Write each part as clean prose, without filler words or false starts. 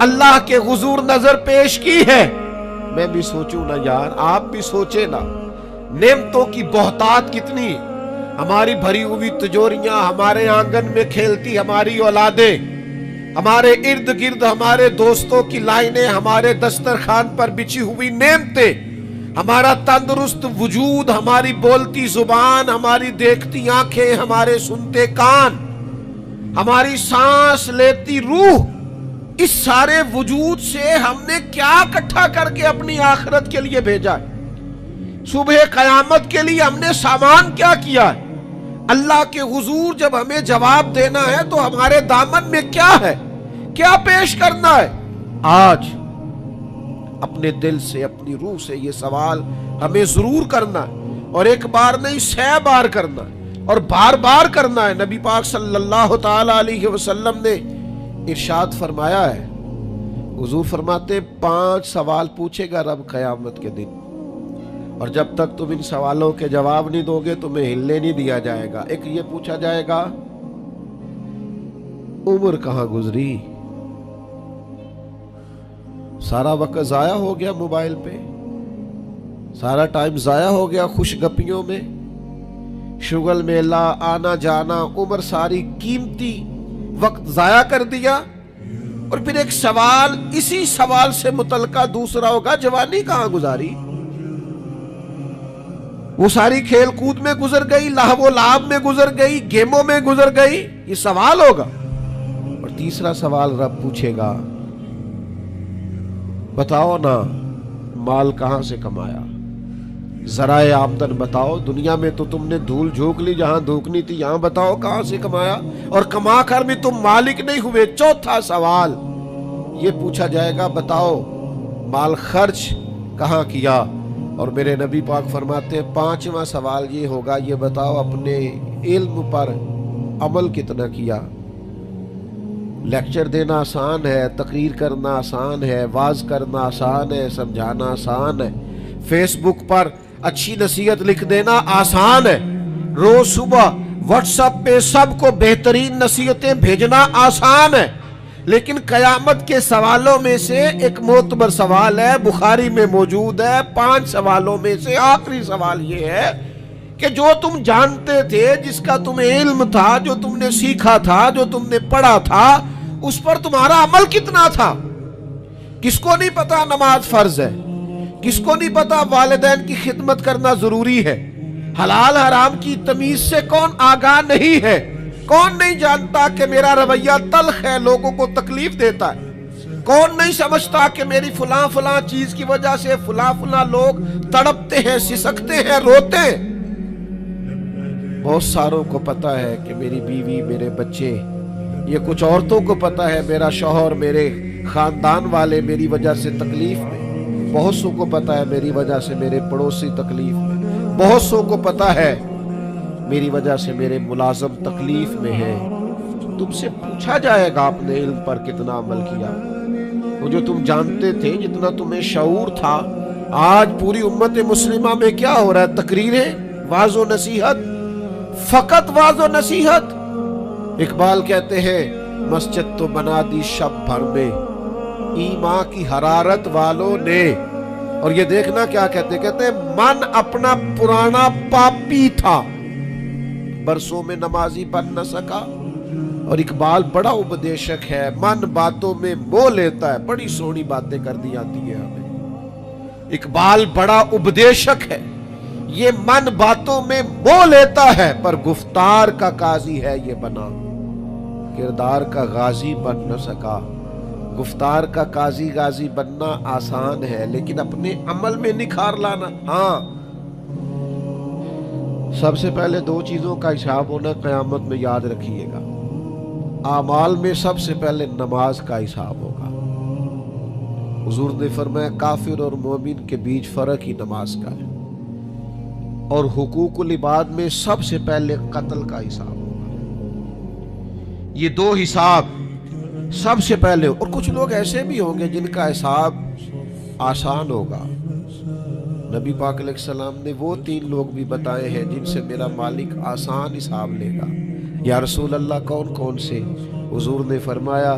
اللہ کے حضور نظر پیش کی ہے، میں بھی سوچوں نا یار، آپ بھی سوچے نا، نعمتوں کی بہتات کتنی، ہماری بھری ہوئی تجوریاں، ہمارے آنگن میں کھیلتی ہماری اولادیں، ہمارے ارد گرد ہمارے دوستوں کی لائنیں، ہمارے دسترخوان پر بچھی ہوئی نعمتیں، ہمارا تندرست وجود، ہماری بولتی زبان، ہماری دیکھتی آنکھیں، ہمارے سنتے کان، ہماری سانس لیتی روح، اس سارے وجود سے ہم نے کیا اکٹھا کر کے اپنی آخرت کے لیے بھیجا ہے؟ صبح قیامت کے لیے ہم نے سامان کیا کیا ہے؟ اللہ کے حضور جب ہمیں جواب دینا ہے تو ہمارے دامن میں کیا ہے، کیا پیش کرنا ہے؟ آج اپنے دل سے، اپنی روح سے یہ سوال ہمیں ضرور کرنا ہے، اور ایک بار نہیں 100 بار کرنا ہے، اور بار بار کرنا ہے۔ نبی پاک صلی اللہ تعالی علیہ وسلم نے ارشاد فرمایا ہے، حضور فرماتے 5 سوال پوچھے گا رب قیامت کے دن، اور جب تک تم ان سوالوں کے جواب نہیں دو گے تمہیں ہلنے نہیں دیا جائے گا۔ ایک یہ پوچھا جائے گا، عمر کہاں گزری؟ سارا وقت ضائع ہو گیا موبائل پہ، سارا ٹائم ضائع ہو گیا خوش گپیوں میں، شغل میلہ، آنا جانا، عمر ساری قیمتی وقت ضائع کر دیا۔ اور پھر ایک سوال، اسی سوال سے متعلقہ دوسرا ہوگا، جوانی کہاں گزاری؟ وہ ساری کھیل کود میں گزر گئی، لہو و لعب میں گزر گئی، گیموں میں گزر گئی، یہ سوال ہوگا۔ اور تیسرا سوال رب پوچھے گا، بتاؤ نا مال کہاں سے کمایا، ذرائع آمدن بتاؤ، دنیا میں تو تم نے دھول جھونک لی، جہاں دھوکنی تھی یہاں بتاؤ کہاں سے کمایا، اور کما کر بھی تم مالک نہیں ہوئے۔ چوتھا سوال یہ پوچھا جائے گا، بتاؤ مال خرچ کہاں کیا، اور میرے نبی پاک فرماتے ہیں 5واں سوال یہ ہوگا، یہ بتاؤ اپنے علم پر عمل کتنا کیا۔ لیکچر دینا آسان ہے، تقریر کرنا آسان ہے، واعظ کرنا آسان ہے، سمجھانا آسان ہے، فیس بک پر اچھی نصیحت لکھ دینا آسان ہے، روز صبح واٹس ایپ پہ سب کو بہترین نصیحتیں بھیجنا آسان ہے، لیکن قیامت کے سوالوں میں سے ایک معتبر سوال ہے، بخاری میں موجود ہے، 5 سوالوں میں سے آخری سوال یہ ہے کہ جو تم جانتے تھے، جس کا تمہیں علم تھا، جو تم نے سیکھا تھا، جو تم نے پڑھا تھا، اس پر تمہارا عمل کتنا تھا؟ کس کو نہیں پتا نماز فرض ہے؟ کس کو نہیں پتا والدین کی خدمت کرنا ضروری ہے؟ حلال حرام کی تمیز سے کون آگاہ نہیں ہے؟ کون نہیں جانتا کہ میرا رویہ تلخ ہے، لوگوں کو تکلیف دیتا ہے؟ کون نہیں سمجھتا کہ میری فلاں فلاں چیز کی وجہ سے فلاں فلاں لوگ تڑپتے ہیں، سسکتے ہیں، روتے ہیں؟ بہت ساروں کو پتا ہے کہ میری بیوی، میرے بچے، یہ کچھ عورتوں کو پتا ہے میرا شوہر، میرے خاندان والے میری وجہ سے تکلیف میں، بہت سو کو پتا ہے میری وجہ سے میرے پڑوسی تکلیف میں، بہت سو کو پتا ہے میری وجہ سے میرے ملازم تکلیف میں ہیں۔ تم سے پوچھا جائے گا اپنے علم پر کتنا عمل کیا، وہ جو تم جانتے تھے، جتنا تمہیں شعور تھا۔ آج پوری امت مسلمہ میں کیا ہو رہا ہے؟ تقریریں، واعظ و نصیحت، فقط واعظ و نصیحت۔ اقبال کہتے ہیں مسجد تو بنا دی شب بھر میں ایمان کی حرارت والوں نے، اور یہ دیکھنا کیا کہتے ہیں من اپنا پرانا پاپی تھا، برسوں میں نمازی بن نہ سکا۔ اور اقبال بڑا اپدیشک ہے، من باتوں میں مو لیتا ہے، بڑی سونی باتیں کر دی آتی ہے ہمیں۔ اقبال بڑا اپدیشک ہے، یہ من باتوں میں مو لیتا ہے، پر گفتار کا قاضی ہے یہ بنا، کردار کا غازی بن نہ سکا۔ گفتار کا قاضی غازی بننا آسان ہے، لیکن اپنے عمل میں نکھار لانا، ہاں۔ سب سے پہلے 2 چیزوں کا حساب ہونا قیامت میں، یاد رکھیے گا۔ اعمال میں سب سے پہلے نماز کا حساب ہوگا۔ حضور نے فرمایا کافر اور مومن کے بیچ فرق ہی نماز کا ہے۔ اور حقوق العباد میں سب سے پہلے قتل کا حساب ہوگا۔ یہ 2 حساب سب سے پہلے، اور کچھ لوگ ایسے بھی ہوں گے جن کا حساب آسان ہوگا۔ نبی پاک علیہ السلام نے وہ 3 لوگ بھی بتائے ہیں جن سے میرا مالک آسان حساب لے گا۔ یا رسول اللہ کون کون سے؟ حضور نے فرمایا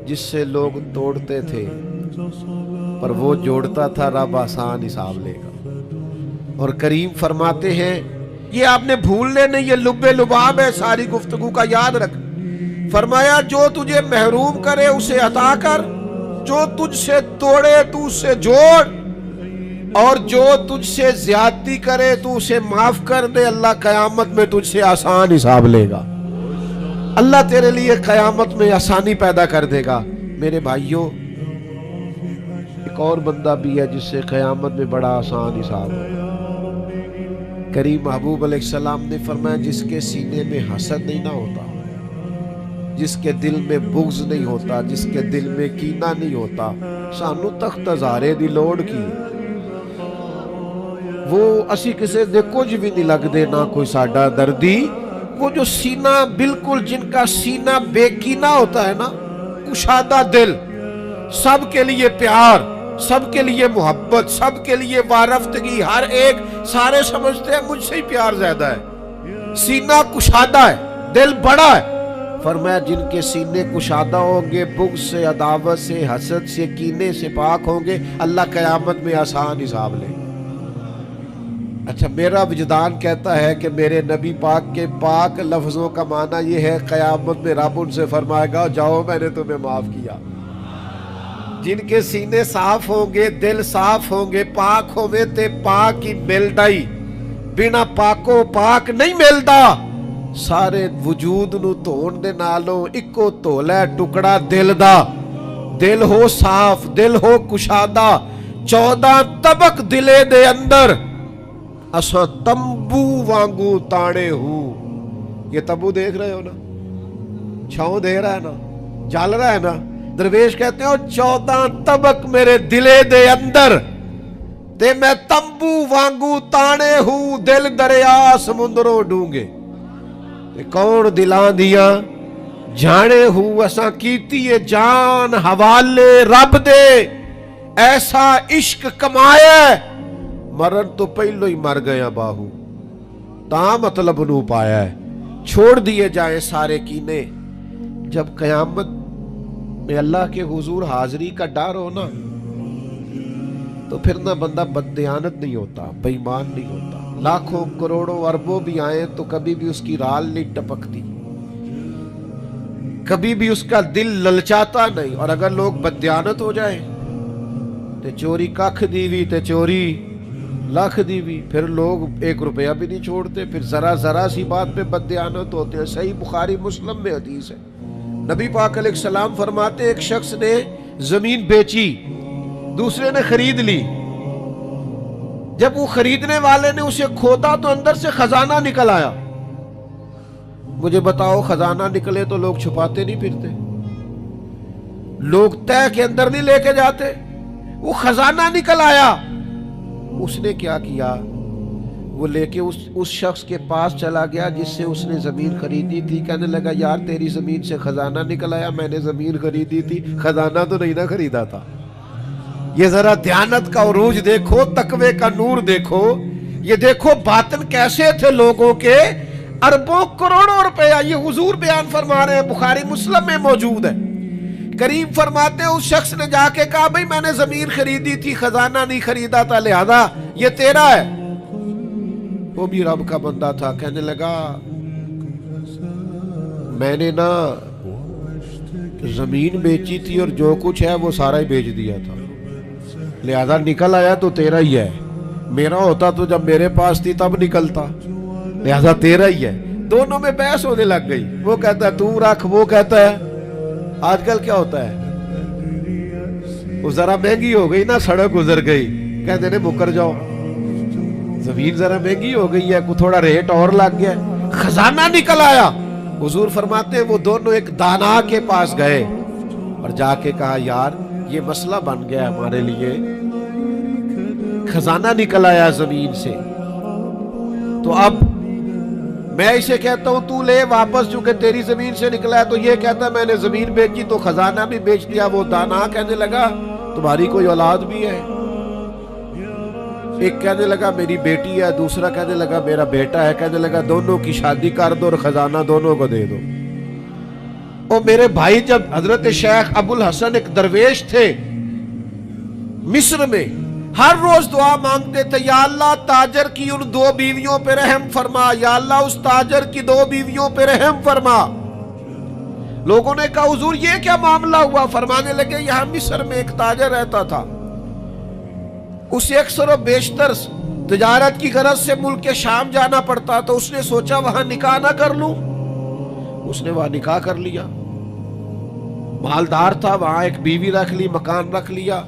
جس سے لوگ توڑتے تھے، پر وہ جوڑتا تھا، رب آسان حساب لے گا۔ اور کریم فرماتے ہیں، یہ آپ نے بھولنے نہیں، یہ لب لباب ہے ساری گفتگو کا، یاد رکھ۔ فرمایا جو تجھے محروم کرے اسے عطا کر، جو تجھ سے توڑے تو اس سے جوڑ، اور جو تجھ سے زیادتی کرے تو اسے معاف کر دے، اللہ قیامت میں تجھ سے آسان حساب لے گا۔ اللہ تیرے لیے قیامت میں آسانی پیدا کر دے گا۔ میرے بھائیوں، ایک اور بندہ بھی ہے جس سے قیامت میں بڑا آسان حساب ہے۔ کریم محبوب علیہ السلام نے فرمایا، جس کے سینے میں حسد نہیں نہ ہوتا، جس کے دل میں بغض نہیں ہوتا، جس کے دل میں کینہ نہیں ہوتا، سانو تخت ہزارے دی لوڑ کی، وہ اسی کسے دے کچھ بھی نہیں لگ دے، نہ کوئی ساڈا دردی۔ وہ جو سینہ بالکل، جن کا سینہ بے کینہ ہوتا ہے نا، کشادہ دل، سب کے لیے پیار، سب کے لیے محبت، سب کے لیے وارفتگی، ہر ایک، سارے سمجھتے ہیں مجھ سے ہی پیار زیادہ ہے، سینہ کشادہ ہے، دل بڑا ہے۔ فرمایا جن کے سینے کشادہ ہوں گے، بغض سے، عداوت سے، حسد سے، کینے سے پاک ہوں گے، اللہ قیامت میں آسان حساب لے گا۔ اچھا، میرا وجدان کہتا ہے کہ میرے نبی پاک کے پاک لفظوں کا معنی یہ ہے، قیامت میں رب ان سے فرمائے گا، جاؤ میں نے تمہیں معاف کیا۔ جن کے سینے صاف ہوں گے، دل صاف ہوں گے، پاک ہوئے تے پاک ہی ملتا ہی، بنا پاکو پاک نہیں ملتا۔ سارے وجود نو دھون دے نالوں اکو دھولا ٹکڑا دل دا، دل ہو صاف، دل ہو کشادہ، 14 طبق دلے دے اندر، اساں تمبو وانگو تانے ہو۔ یہ تمبو دیکھ رہے ہو نا، چھاؤں دے رہا ہے نا، جل رہا ہے نا، درویش کہتے ہیں 14 طبق میرے دلے دے اندر، تے میں تمبو وانگو تانے ہوں، دل دریا سمندروں ڈونگے۔ کون دلان دیا جانے ہوں، اساں کیتی ہے جان حوالے رب دے، ایسا عشق کمایا مرن تو پہلو ہی مر گیا باہو، تاں مطلب نو پایا ہے، چھوڑ دیے جائیں سارے کینے۔ جب قیامت میں اللہ کے حضور حاضری کا ڈر ہو نا، تو پھر نہ بندہ بددیانت نہیں ہوتا، بے ایمان نہیں ہوتا، لاکھوں کروڑوں اربوں بھی آئیں تو کبھی بھی اس کی رال نہیں ٹپکتی، کبھی بھی اس کا دل للچاتا نہیں۔ اور اگر لوگ بددیانت ہو جائیں تے چوری ککھ دیوی تے چوری لاکھ دیوی، پھر لوگ 1 روپیہ بھی نہیں چھوڑتے، پھر ذرا سی بات پہ بددیانت ہوتے ہیں۔ صحیح بخاری مسلم میں حدیث ہے، نبی پاک علیہ السلام فرماتے ایک شخص نے زمین بیچی، دوسرے نے خرید لی، جب وہ خریدنے والے نے اسے کھودا تو اندر سے خزانہ نکل آیا۔ مجھے بتاؤ، خزانہ نکلے تو لوگ چھپاتے نہیں پھرتے، لوگ تہ کے اندر نہیں لے کے جاتے، وہ خزانہ نکل آیا۔ اس نے کیا کیا، وہ لے کے اس شخص کے پاس چلا گیا جس سے اس نے زمین خریدی تھی، کہنے لگا یار تیری زمین سے خزانہ نکل آیا، میں نے زمین خریدی تھی، خزانہ تو نہیں نہ خریدا تھا۔ یہ ذرا دیانت کا عروج دیکھو، تقوی کا نور دیکھو، یہ دیکھو باطن کیسے تھے لوگوں کے، اربوں کروڑوں روپیہ، یہ حضور بیان فرما رہے ہیں، بخاری مسلم میں موجود ہے۔ کریم فرماتے ہیں اس شخص نے جا کے کہا بھئی میں نے زمین خریدی تھی، خزانہ نہیں خریدا تھا، لہذا یہ تیرا ہے۔ وہ بھی رب کا بندہ تھا، کہنے لگا میں نے نا زمین بیچی تھی اور جو کچھ ہے وہ سارا ہی بیچ دیا تھا، لہذا نکل آیا تو تیرا ہی ہے، میرا ہوتا تو جب میرے پاس تھی تب نکلتا، لہذا تیرا ہی ہے۔ دونوں میں بحث ہونے لگ گئی، وہ کہتا ہے تو رکھ، وہ کہتا ہے۔ آج کل کیا ہوتا ہے، وہ ذرا مہنگی ہو گئی نا، سڑک گزر گئی، کہتے ہیں مکر جاؤ، زمین ذرا مہنگی ہو گئی ہے، کوئی تھوڑا ریٹ اور لگ گیا، خزانہ نکل آیا۔ حضور فرماتے ہیں وہ دونوں ایک دانا کے پاس گئے اور جا کے کہا یار یہ مسئلہ بن گیا ہمارے لیے، خزانہ نکل آیا زمین سے، تو اب میں اسے کہتا ہوں تو لے واپس، چونکہ تیری زمین سے نکلا ہے، تو یہ کہتا ہے میں نے زمین بیچی تو خزانہ بھی بیچ دیا۔ وہ دانا کہنے لگا تمہاری کوئی اولاد بھی ہے؟ ایک کہنے لگا میری بیٹی ہے، دوسرا کہنے لگا میرا بیٹا ہے، کہنے لگا دونوں کی شادی کر دو اور خزانہ دونوں کو دے دو۔ اور میرے بھائی جب حضرت شیخ ابو الحسن ایک درویش تھے مصر میں، ہر روز دعا مانگتے تھے، یا اللہ تاجر کی ان 2 بیویوں پہ رحم فرما، یا اللہ اس تاجر کی 2 بیویوں پہ رحم فرما۔ لوگوں نے کہا حضور یہ کیا معاملہ ہوا؟ فرمانے لگے یہاں مصر میں ایک تاجر رہتا تھا، اسے اکثر و بیشتر تجارت کی غرض سے ملک شام جانا پڑتا، تو اس نے سوچا وہاں نکاح نہ کر لوں، اس نے وہاں نکاح کر لیا۔ مالدار تھا، وہاں ایک بیوی رکھ لی، مکان رکھ لیا۔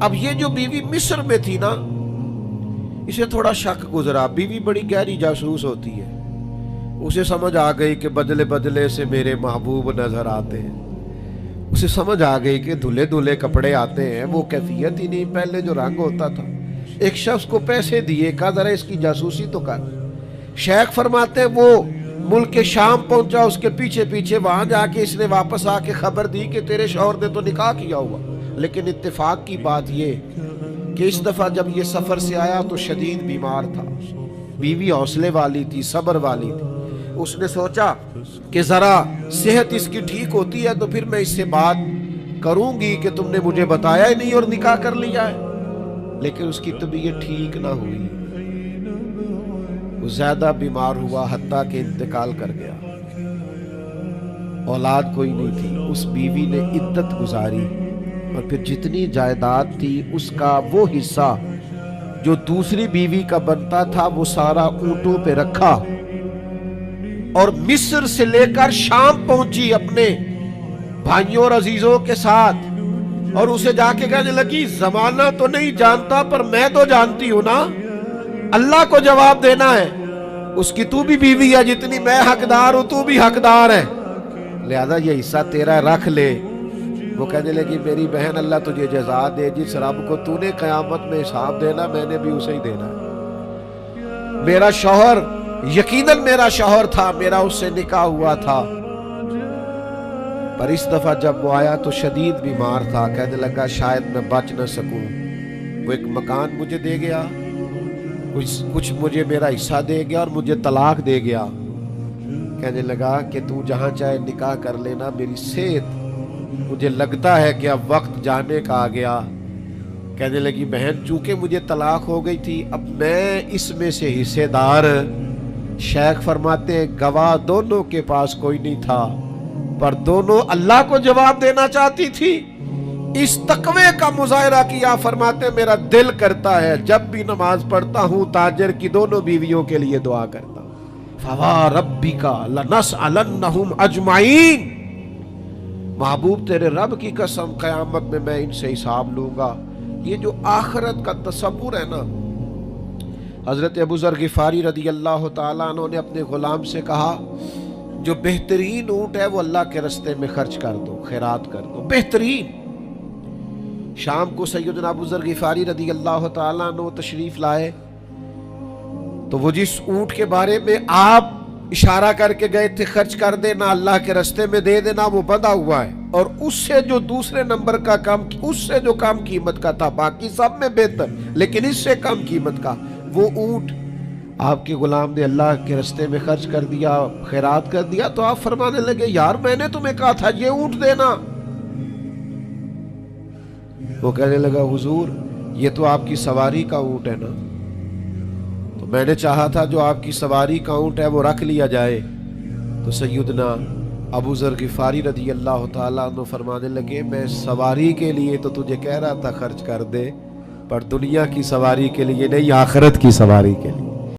اب یہ جو بیوی مصر میں تھی نا، اسے تھوڑا شک گزرا، بیوی بڑی گہری جاسوس ہوتی ہے، اسے سمجھ آ گئی کہ بدلے بدلے سے میرے محبوب نظر آتے ہیں، اسے سمجھ آ گئی کہ دھلے دھلے کپڑے آتے ہیں، وہ کیفیت ہی نہیں پہلے جو رنگ ہوتا تھا۔ ایک شخص کو پیسے دیے، کہا ذرا اس کی جاسوسی تو کر۔ شیخ فرماتے ہیں وہ ملک شام پہنچا، اس کے پیچھے پیچھے وہاں جا کے اس نے واپس آ کے خبر دی کہ تیرے شوہر نے تو نکاح کیا ہوا، لیکن اتفاق کی بات یہ کہ اس دفعہ جب یہ سفر سے آیا تو شدید بیمار تھا، بیوی حوصلے والی تھی، صبر والی تھی۔ اس نے سوچا کہ ذرا صحت اس کی ٹھیک ہوتی ہے تو پھر میں اس سے بات کروں گی کہ تم نے مجھے بتایا ہی نہیں اور نکاح کر لیا ہے، لیکن اس کی طبیعت ٹھیک نہ ہوئی، وہ زیادہ بیمار ہوا حتیٰ کہ انتقال کر گیا۔ اولاد کوئی نہیں تھی، اس بیوی نے عدت گزاری اور پھر جتنی جائیداد تھی اس کا وہ حصہ جو دوسری بیوی کا بنتا تھا وہ سارا اونٹوں پہ رکھا اور مصر سے لے کر شام پہنچی اپنے بھائیوں اور عزیزوں کے ساتھ، اور اسے جا کے کہنے لگی زمانہ تو نہیں جانتا پر میں تو جانتی ہوں نا، اللہ کو جواب دینا ہے، اس کی تو بھی بیوی ہے، جتنی میں حقدار ہوں تو بھی حقدار ہے، لہذا یہ حصہ تیرا رکھ لے۔ وہ کہنے لگی میری بہن اللہ تجھے جزا دے، جس رب کو تو نے قیامت میں حساب دینا میں نے بھی اسے ہی دینا ہے۔ میرا شوہر یقیناً میرا شوہر تھا، میرا اس سے نکاح ہوا تھا، پر اس دفعہ جب وہ آیا تو شدید بیمار تھا، کہنے لگا شاید میں بچ نہ سکوں۔ وہ ایک مکان مجھے دے گیا، کچھ مجھے میرا حصہ دے گیا اور مجھے طلاق دے گیا۔ کہنے لگا کہ تو جہاں چاہے نکاح کر لینا، میری صحت مجھے لگتا ہے کہ اب وقت جانے کا آ گیا۔ کہنے لگی بہن چونکہ مجھے طلاق ہو گئی تھی اب میں اس میں سے حصے دار۔ شیخ فرماتے ہیں گواہ دونوں کے پاس کوئی نہیں تھا، پر دونوں اللہ کو جواب دینا چاہتی تھی۔ اس تقوی کا مظاہرہ کیا، فرماتے ہیں میرا دل کرتا ہے جب بھی نماز پڑھتا ہوں تاجر کی دونوں بیویوں کے لیے دعا کرتا ہوں، فَوَرَبِّكَ لَنَسْأَلَنَّهُمْ أَجْمَعِينَ، محبوب تیرے رب کی قسم قیامت میں میں ان سے حساب لوں گا۔ یہ جو آخرت کا تصور ہے نا، حضرت ابو ذر غفاری رضی اللہ تعالیٰ عنہ نے اپنے غلام سے کہا جو بہترین اونٹ ہے وہ اللہ کے رستے میں خرچ کر دو، خیرات کر دو، بہترین۔ شام کو سیدنا ابو ذر غفاری رضی اللہ تعالیٰ عنہ تشریف لائے تو وہ جس اونٹ کے بارے میں آپ اشارہ کر کے گئے تھے خرچ کر دینا، اللہ کے رستے میں دے دینا، وہ بندھا ہوا ہے، اور اس سے جو دوسرے نمبر کا کم، اس سے جو کم قیمت کا تھا، باقی سب میں بہتر لیکن اس سے کم قیمت کا، وہ اونٹ آپ کے غلام نے اللہ کے رستے میں خرچ کر دیا، خیرات کر دیا۔ تو آپ فرمانے لگے یار میں نے تمہیں کہا تھا یہ اونٹ دینا۔ وہ کہنے لگا حضور یہ تو آپ کی سواری کا اونٹ ہے نا، تو میں نے چاہا تھا جو آپ کی سواری کا اونٹ ہے وہ رکھ لیا جائے۔ تو سیدنا ابو ذر غفاری رضی اللہ تعالیٰ عنہ فرمانے لگے میں سواری کے لیے تو تجھے کہہ رہا تھا خرچ کر دے، پر دنیا کی سواری کے لیے نہیں، آخرت کی سواری کے لیے۔